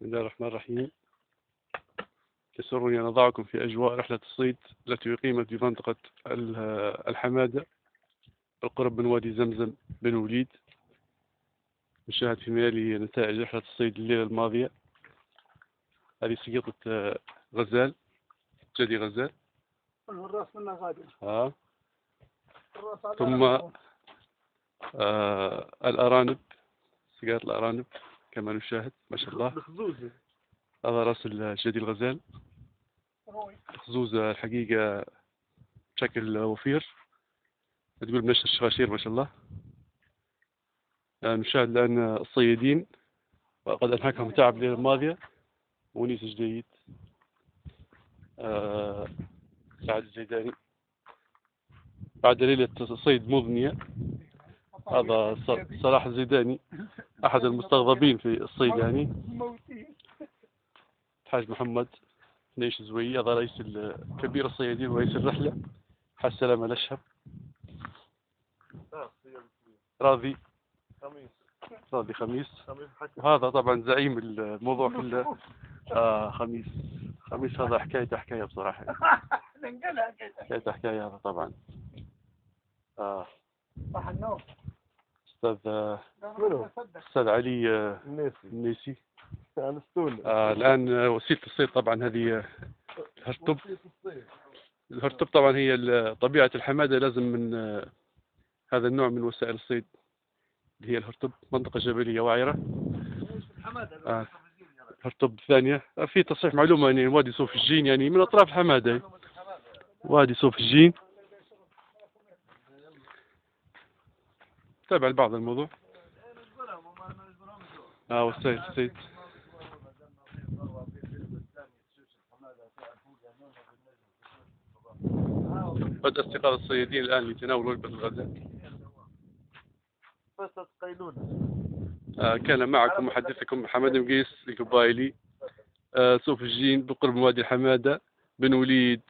الله الرحمن الرحيم. يسرني أن أضعكم في أجواء رحلة الصيد التي أقيمت في منطقة الحمادة القرب من وادي زمزم بن وليد. نشاهد في ميالي نتائج رحلة الصيد الليلة الماضية. هذه سقيطة غزال، جدي غزال. الراس منها غادي. ثم الأرانب، سقاط الأرانب كما نشاهد ما شاء الله. هذا رأس الجدي الغزال، خزوزة الحقيقة بشكل وفير، تقول بنشر الشغاشير ما شاء الله. نشاهد الآن الصيادين وقد أنهكهم تعب الليلة الماضية. ونيس جديد، سعد الزيداني بعد ليلة صيد مضنية. هذا صلاح الزيداني أحد المستغربين في الصيد يعني. الحاج محمد نيش زوي، هذا رئيس كبير الصيادين ورئيس الرحلة. حاج سلامة الأشهب، راضي خميس. وهذا طبعا زعيم الموضوع كله خميس. هذا حكاية بصراحة. حكاية هذا طبعا. أستاذ علي النيسي. الآن وسيلة الصيد طبعا هذه الهرتب طبعا هي طبيعة الحمادة، لازم من هذا النوع من وسائل الصيد اللي هي الهرتب، منطقة جبلية وعرة. الهرتب الثانية في تصحيح معلومة يعني وادي صوف الجين يعني من أطراف الحمادة، وادي صوف الجين. تابع بعض الموضوع. وسائل الصيد. بدأ استيقاظ الصيادين الآن لتناول وجبة الغداء. كان معكم محدثكم محمد مقيس القبائلي، صوف الجين بقرب من وادي الحمادة بن وليد.